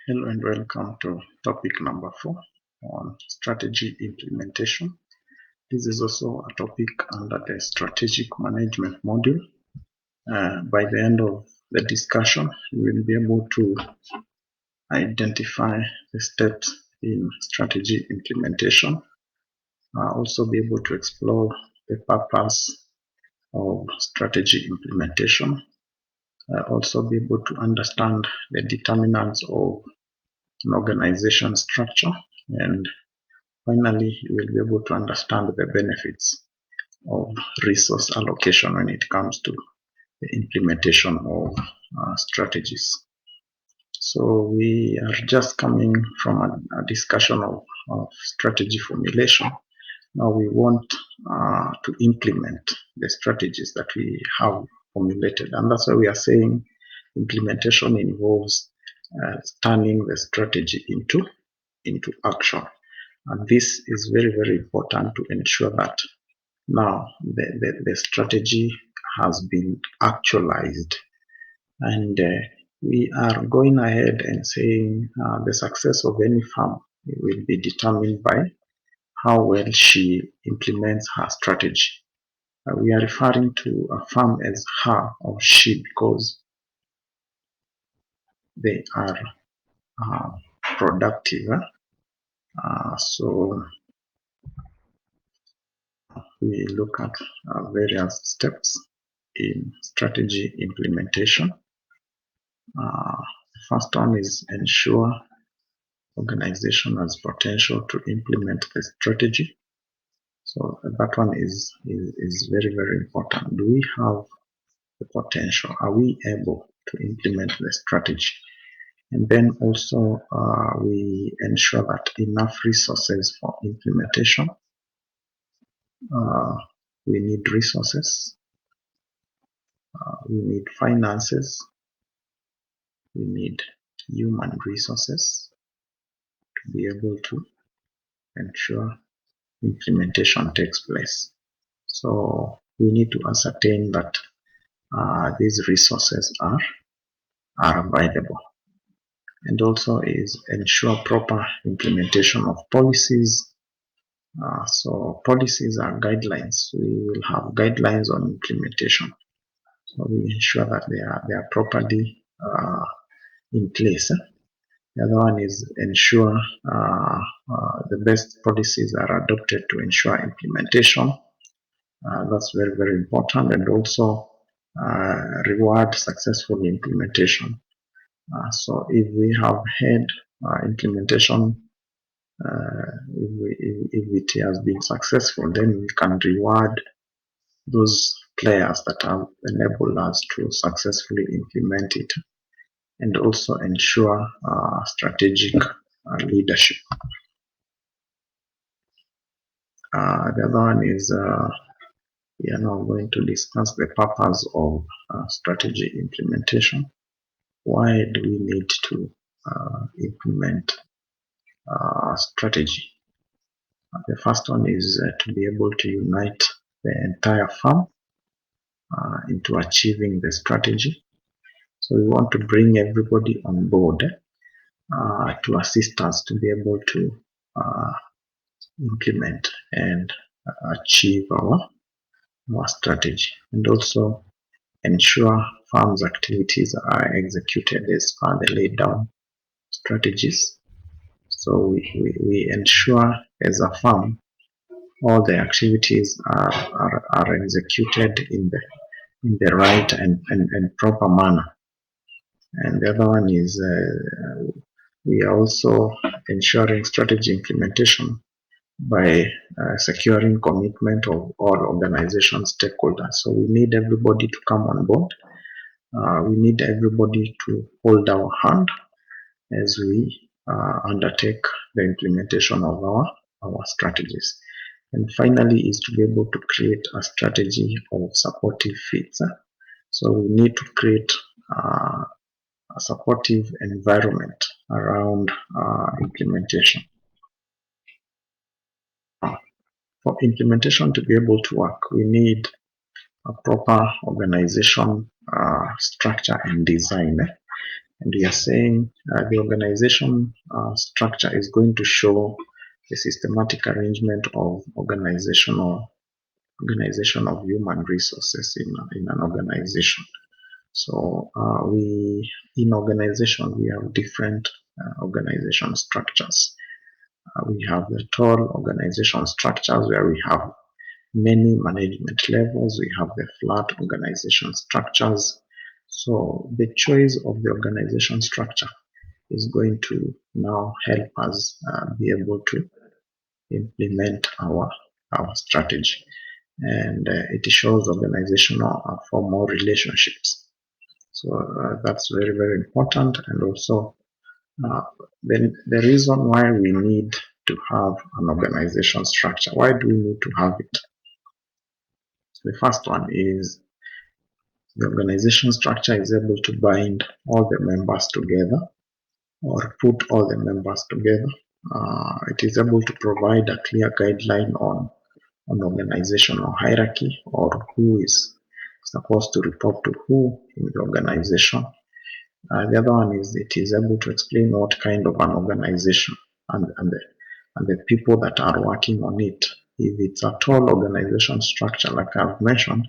Hello and welcome to topic number 4 on strategy implementation. This is also a topic under the strategic management module. By the end of the discussion, you will be able to identify the steps in strategy implementation, also be able to explore the purpose of strategy implementation, also be able to understand the determinants of an organization structure, and finally, you will be able to understand the benefits of resource allocation when it comes to the implementation of strategies. So we are just coming from a discussion of strategy formulation. Now we want to implement the strategies that we have formulated, and that's why we are saying implementation involves turning the strategy into action. And this is very, very important to ensure that now the strategy has been actualized. And we are going ahead and saying the success of any firm will be determined by how well she implements her strategy. We are referring to a firm as her or she because they are productive. So we look at various steps in strategy implementation. The first one is ensure organization has potential to implement the strategy. So that one is very, very important. Do we have the potential? Are we able to implement the strategy? And then also we ensure that enough resources for implementation. We need resources. We need finances. We need human resources to be able to ensure implementation takes place. So we need to ascertain that these resources are available, and also is ensure proper implementation of policies. So policies are guidelines. We will have guidelines on implementation. So we ensure that they are properly in place. The other one is ensure the best policies are adopted to ensure implementation. That's very, very important, and also reward successful implementation. So if we have had implementation, if it has been successful, then we can reward those players that have enabled us to successfully implement it, and also ensure strategic leadership. The other one is we are now going to discuss the purpose of strategy implementation. Why do we need to implement strategy? The first one is to be able to unite the entire firm into achieving the strategy. So we want to bring everybody on board to assist us to be able to implement and achieve our strategy, and also ensure firm's activities are executed as per the laid down strategies. So we ensure as a firm all the activities are executed in the right and proper manner. And the other one is we are also ensuring strategy implementation by securing commitment of all organization stakeholders. So we need everybody to come on board. We need everybody to hold our hand as we undertake the implementation of our strategies. And finally is to be able to create a strategy of supportive fits. So we need to create a supportive environment around implementation. For implementation to be able to work, we need a proper organization structure and design. And we are saying the organization structure is going to show the systematic arrangement of organization of human resources in an organization. So in organization we have different organization structures. We have the tall organization structures where we have many management levels. We have the flat organization structures. So the choice of the organization structure is going to now help us be able to implement our strategy, and it shows organizational formal relationships. So that's very, very important. And also then the reason why we need to have an organization structure, why do we need to have it? The first one is the organization structure is able to bind all the members together or put all the members together. It is able to provide a clear guideline on organizational hierarchy or who is supposed to report to who in the organization. The other one is it is able to explain what kind of an organization and the people that are working on it. If it's a tall organization structure, like I've mentioned,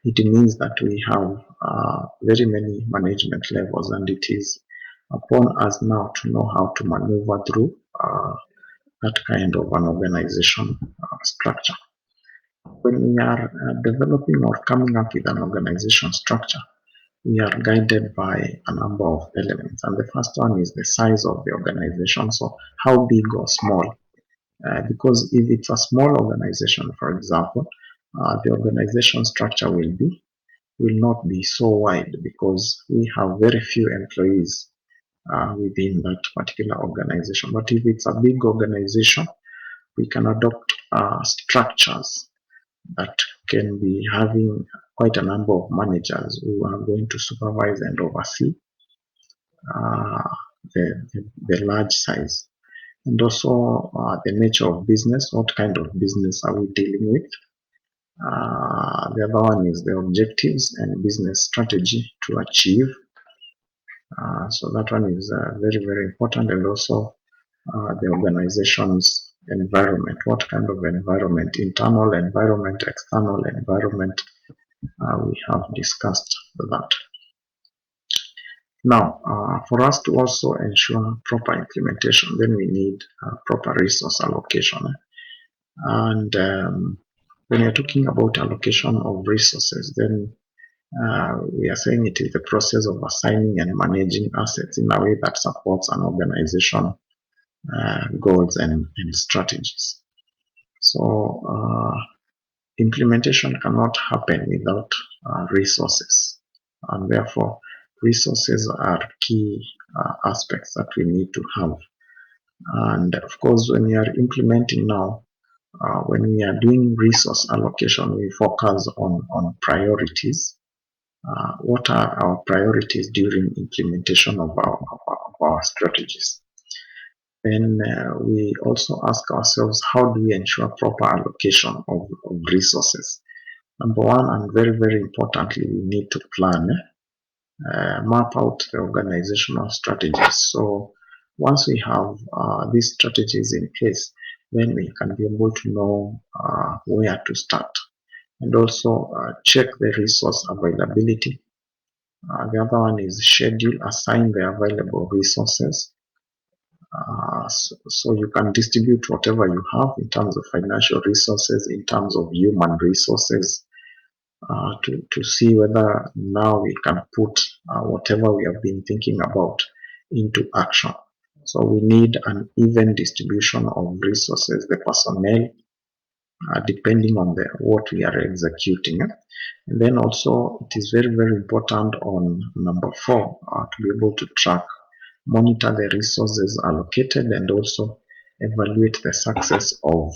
it means that we have very many management levels, and it is upon us now to know how to maneuver through that kind of an organization structure. When we are developing or coming up with an organization structure, we are guided by a number of elements. And the first one is the size of the organization. So how big or small? Because if it's a small organization, for example, the organization structure will not be so wide because we have very few employees within that particular organization. But if it's a big organization, we can adopt structures that can be having quite a number of managers who are going to supervise and oversee uh, the large size. And also the nature of business, what kind of business are we dealing with? The other one is the objectives and business strategy to achieve. So that one is very, very important. And also the organization's environment, what kind of environment, internal environment, external environment, we have discussed that. Now, for us to also ensure proper implementation, then we need proper resource allocation. And when you're talking about allocation of resources, then we are saying it is the process of assigning and managing assets in a way that supports an organization goals and strategies. So implementation cannot happen without resources, and therefore resources are key aspects that we need to have. And of course, when we are implementing now, when we are doing resource allocation, we focus on priorities. What are our priorities during implementation of our strategies? Then we also ask ourselves, how do we ensure proper allocation of resources? Number one, and very, very importantly, we need to plan, map out the organizational strategies. So once we have these strategies in place, then we can be able to know where to start, and also check the resource availability. The other one is schedule, assign the available resources. So you can distribute whatever you have in terms of financial resources, in terms of human resources, to see whether now we can put whatever we have been thinking about into action. So we need an even distribution of resources, the personnel, depending on what we are executing. And then also it is very, very important on number 4 to be able to track, monitor the resources allocated, and also evaluate the success of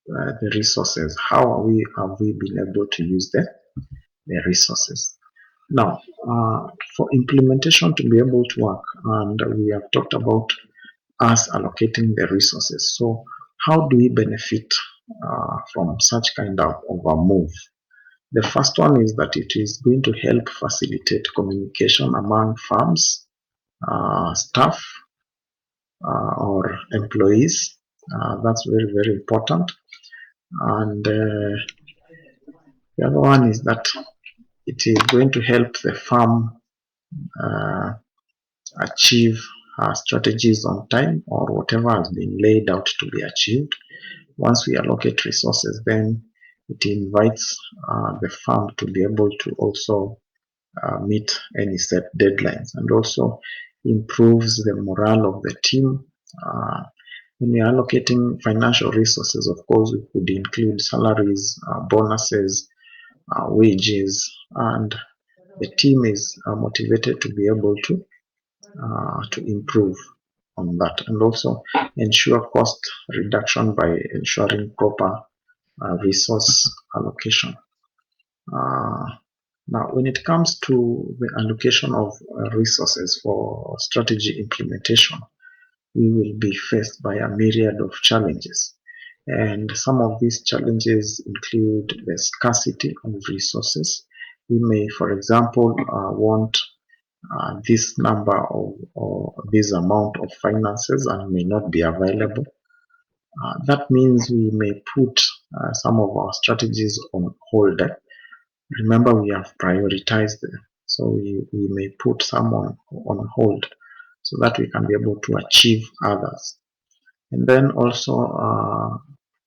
the resources. How have we been able to use the resources? Now, for implementation to be able to work, and we have talked about us allocating the resources. So how do we benefit from such kind of a move? The first one is that it is going to help facilitate communication among farms, staff, or employees. That's very, very important. And the other one is that it is going to help the farm uh, achieve strategies on time, or whatever has been laid out to be achieved. Once we allocate resources, then it invites the farm to be able to also meet any set deadlines, and also improves the morale of the team. When we are allocating financial resources, of course, we could include salaries, bonuses, wages, and the team is motivated to be able to improve on that, and also ensure cost reduction by ensuring proper resource allocation. Uh, Now, when it comes to the allocation of resources for strategy implementation, we will be faced by a myriad of challenges. And some of these challenges include the scarcity of resources. We may, for example, want this number of or this amount of finances and may not be available. That means we may put some of our strategies on hold. Remember, we have prioritized them, so we may put some on hold so that we can be able to achieve others. And then also,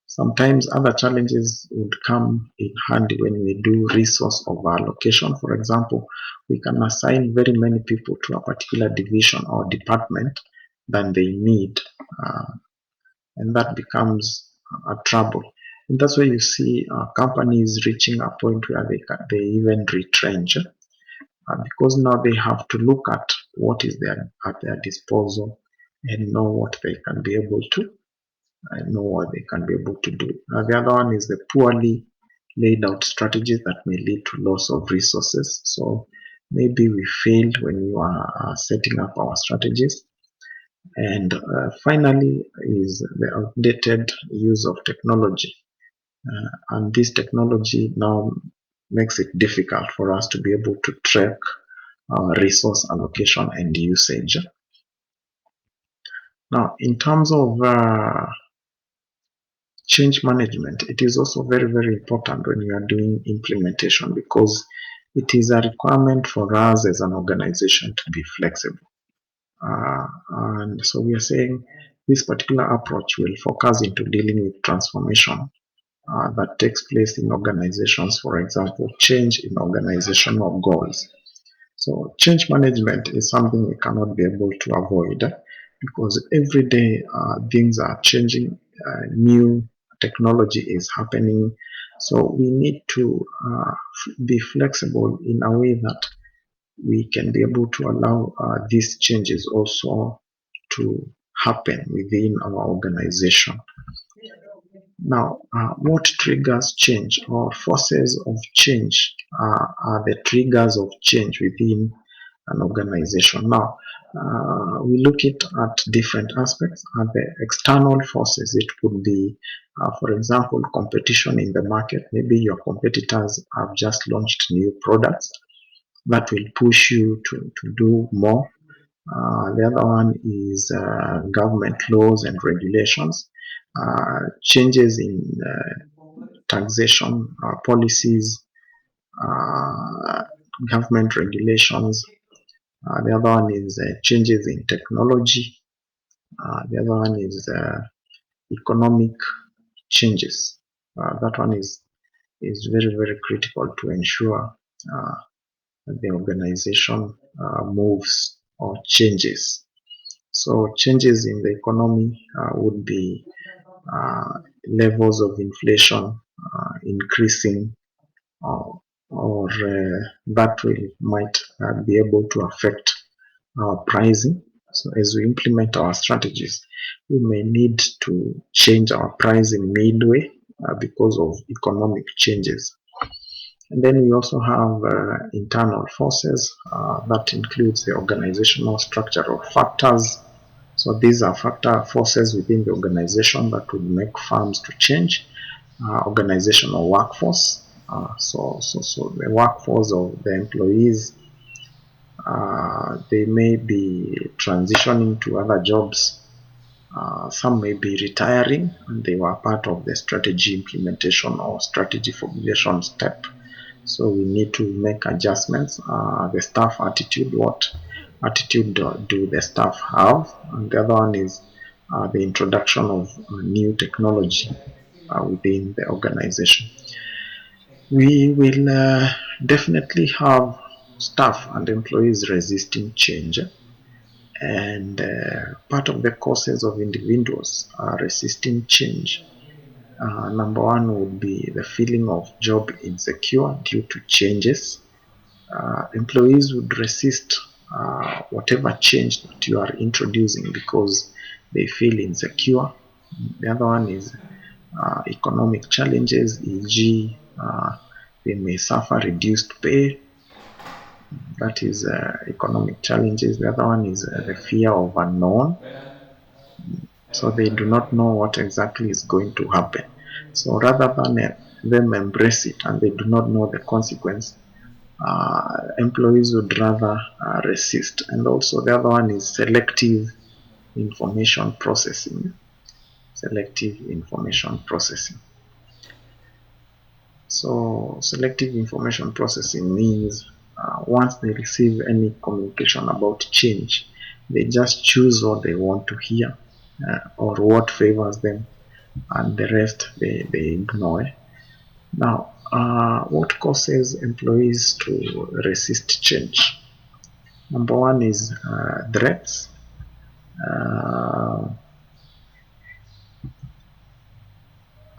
sometimes other challenges would come in handy when we do resource overallocation. For example, we can assign very many people to a particular division or department than they need, and that becomes a trouble. And that's why you see companies reaching a point where they even retrench, because now they have to look at what is at their disposal and know what they can be able to do. The other one is the poorly laid out strategies that may lead to loss of resources. So maybe we failed when we were setting up our strategies. And finally is the outdated use of technology. And this technology now makes it difficult for us to be able to track resource allocation and usage. Now, in terms of change management, it is also very, very important when you are doing implementation, because it is a requirement for us as an organization to be flexible. And so we are saying this particular approach will focus into dealing with transformation that takes place in organizations, for example, change in organizational goals. So change management is something we cannot be able to avoid, because every day things are changing, new technology is happening. So we need to be flexible in a way that we can be able to allow these changes also to happen within our organization. Now, what triggers change or forces of change are the triggers of change within an organization. Now, we look at different aspects. The external forces, it could be, for example, competition in the market. Maybe your competitors have just launched new products that will push you to do more. The other one is government laws and regulations, changes in taxation policies, government regulations. The other one is changes in technology. The other one is economic changes. That one is very, very critical to ensure that the organization moves or changes. So changes in the economy would be levels of inflation increasing, or that might be able to affect our pricing. So as we implement our strategies, we may need to change our pricing midway because of economic changes. And then we also have internal forces that includes the organizational structure of factors. So these are forces within the organization that would make firms to change. Organizational workforce, So the workforce of the employees, they may be transitioning to other jobs. Some may be retiring, and they were part of the strategy implementation or strategy formulation step. So we need to make adjustments. The staff attitude, what attitude do the staff have? And the other one is the introduction of new technology within the organization. We will definitely have staff and employees resisting change, and part of the causes of individuals resisting change. Number one would be the feeling of job insecure due to changes. Employees would resist whatever change that you are introducing because they feel insecure. The other one is economic challenges, e.g., they may suffer reduced pay. That is economic challenges. The other one is the fear of unknown. So they do not know what exactly is going to happen. So rather than them embrace it and they do not know the consequence, employees would rather resist. And also the other one is selective information processing. Selective information processing. So selective information processing means once they receive any communication about change, they just choose what they want to hear or what favors them, and the rest they ignore. Now, what causes employees to resist change? Number one is threats. Uh,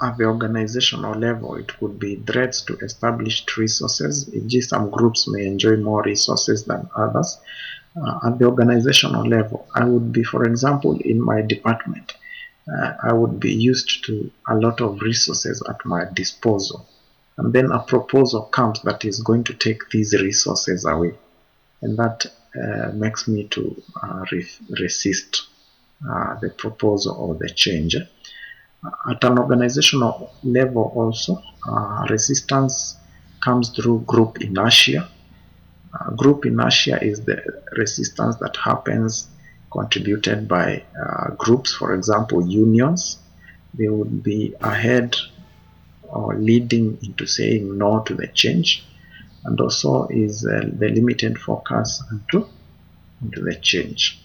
at the organizational level, it could be threats to established resources, e.g., some groups may enjoy more resources than others. At the organizational level, I would be, for example, in my department, I would be used to a lot of resources at my disposal. And then a proposal comes that is going to take these resources away. And that makes me to resist the proposal or the change. At an organizational level also, resistance comes through group inertia. Group inertia is the resistance that happens contributed by groups, for example, unions. They would be ahead or leading into saying no to the change, and also is the limited focus into the change.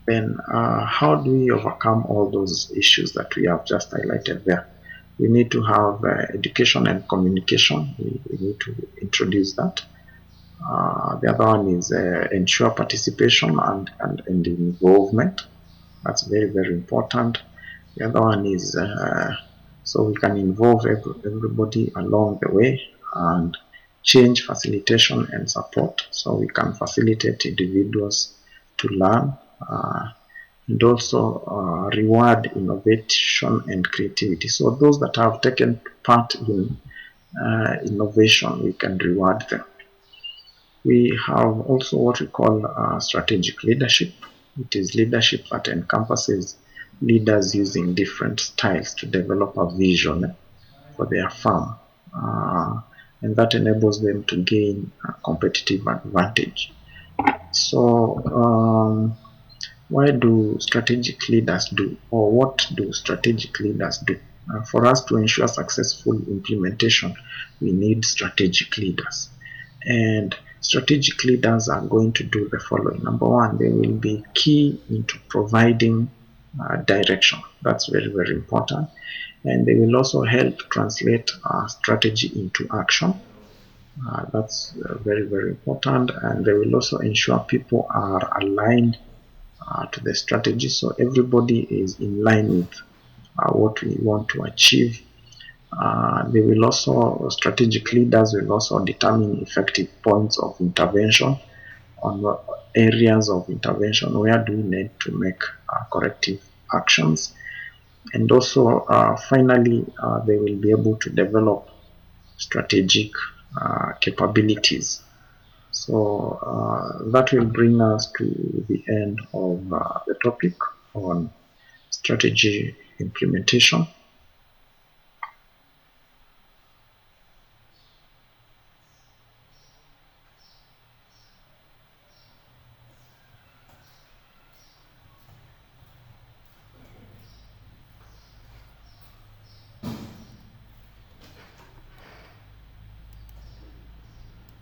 Then how do we overcome all those issues that we have just highlighted there? We need to have education and communication. We need to introduce that. The other one is ensure participation and involvement. That's very, very important. The other one is so we can involve everybody along the way, and change facilitation and support. So we can facilitate individuals to learn and also reward innovation and creativity. So those that have taken part in innovation, we can reward them. We have also what we call strategic leadership. It is leadership that encompasses leaders using different styles to develop a vision for their firm, and that enables them to gain a competitive advantage. So why do strategic leaders do, or what do strategic leaders do? For us to ensure successful implementation, we need strategic leaders. And strategic leaders are going to do the following. Number one, they will be key into providing direction. That's very, very important. And they will also help translate strategy into action. That's very, very important. And they will also ensure people are aligned to the strategy, so everybody is in line with what we want to achieve. They will also, strategic leaders will also determine effective points of intervention on areas of intervention where do we need to make corrective actions. And also finally they will be able to develop strategic capabilities. So that will bring us to the end of the topic on strategy implementation.